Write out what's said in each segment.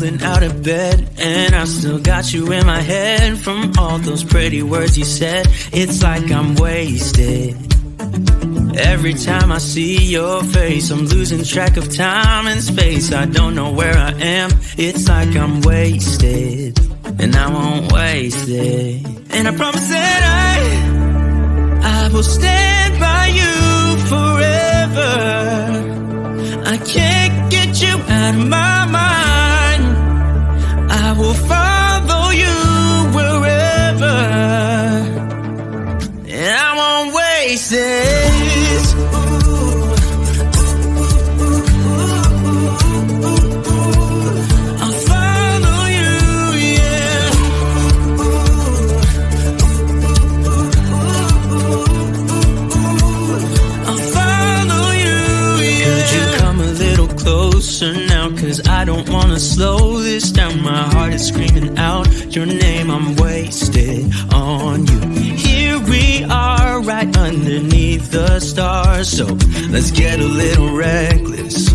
rolling out of bed, and I still got you in my head from all those pretty words you said. It's like I'm wasted. Every time I see your face, I'm losing track of time and space. I don't know where I am. It's like I'm wasted, and I won't waste it. And I promise that I will stand by you forever. I can't get you out of my mind. I will follow you wherever, and I won't waste it. Now, cause I don't wanna slow this down. My heart is screaming out your name. I'm wasted on you. Here we are, right underneath the stars. So let's get a little reckless.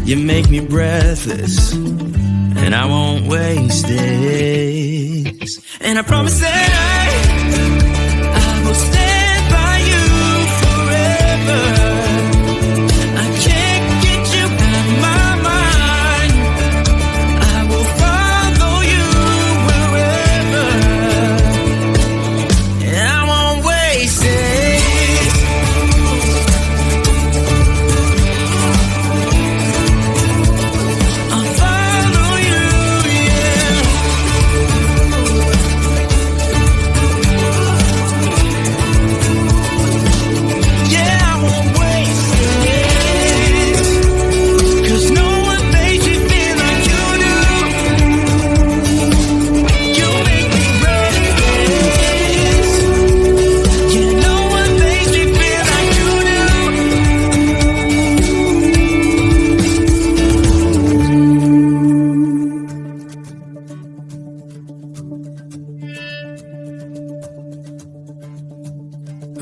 You make me breathless, and I won't waste this. And I promise that I will stand by you forever.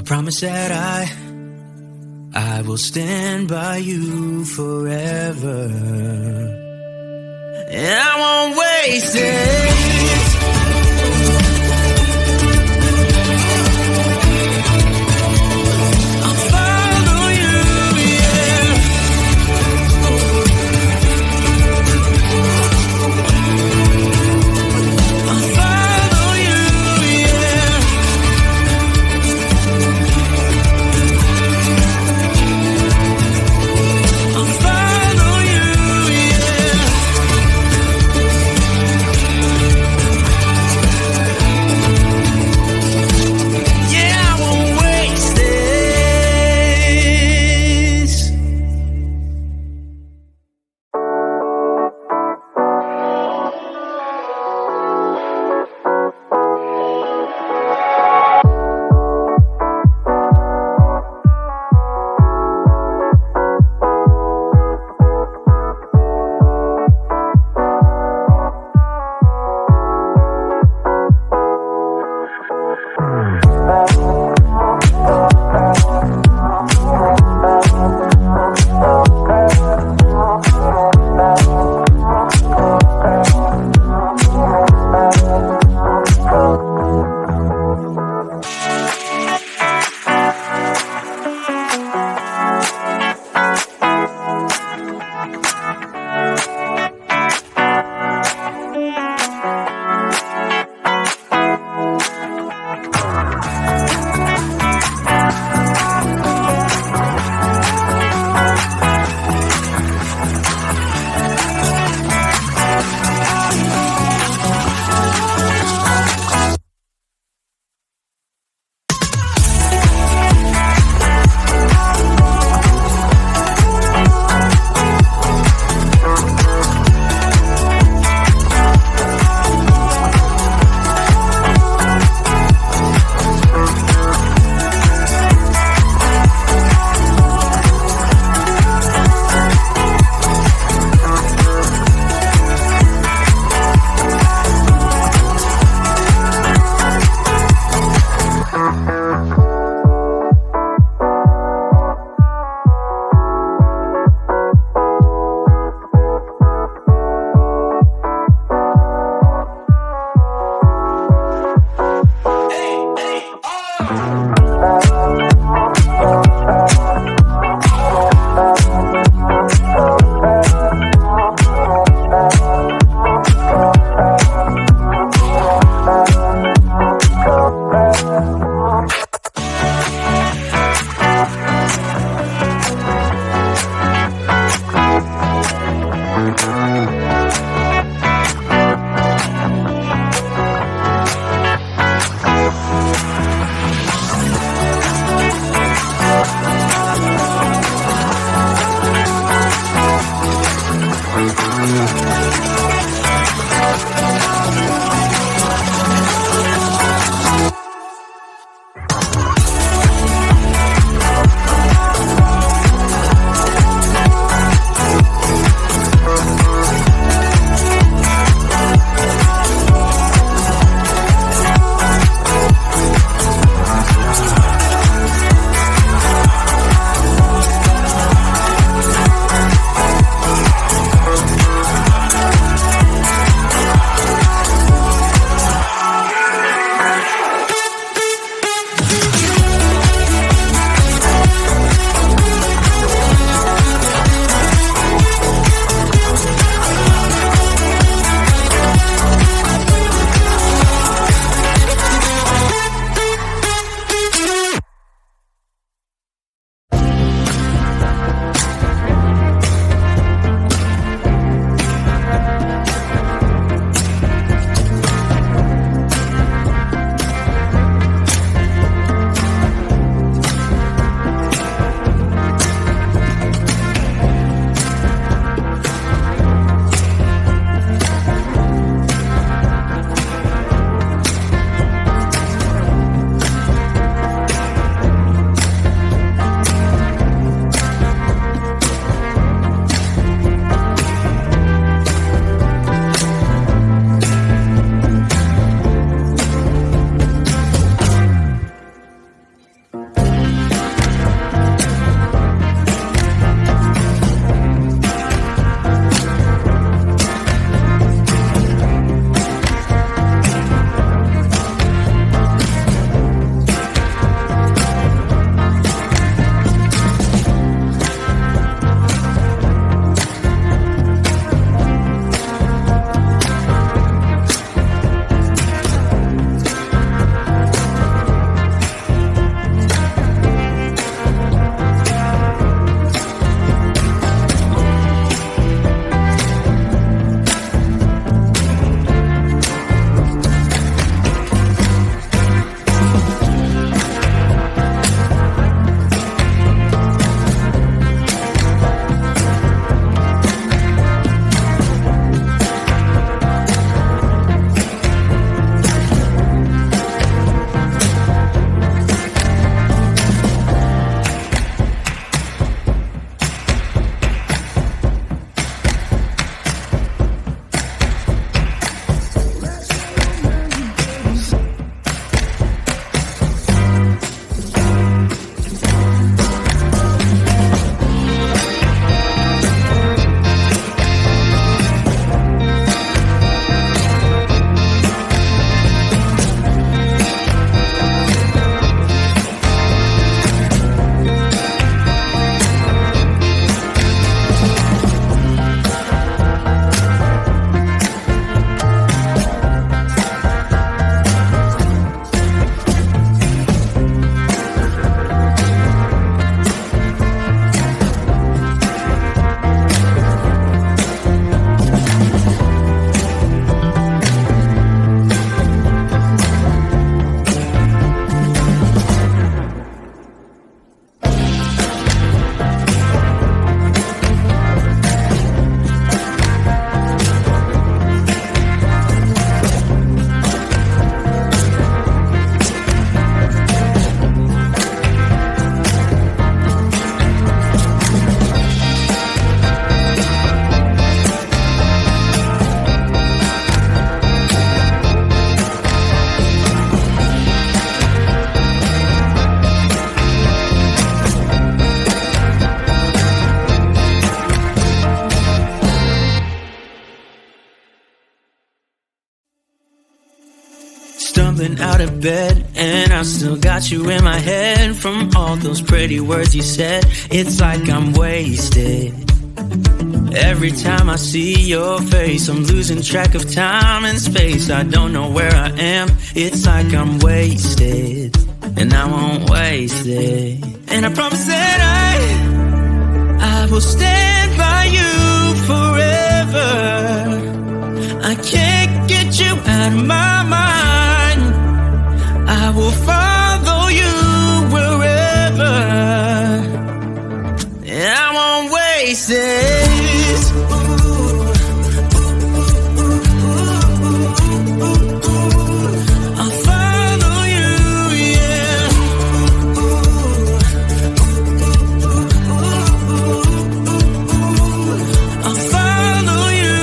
Promise that I will stand by you forever, and I won't waste it. jumping out of bed, and I still got you in my head from all those pretty words you said. It's like I'm wasted. Every time I see your face, I'm losing track of time and space. I don't know where I am. It's like I'm wasted, and I won't waste it. And I promise that I will stand by you forever. I can't get you out of my mind. I will follow you wherever, and I won't waste it. I'll follow you, yeah. I'll follow you,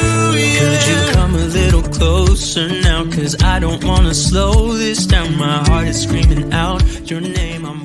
yeah. Could you come a little closer now? 'Cause I don't wanna slow this down. My heart is screaming out your name. I'm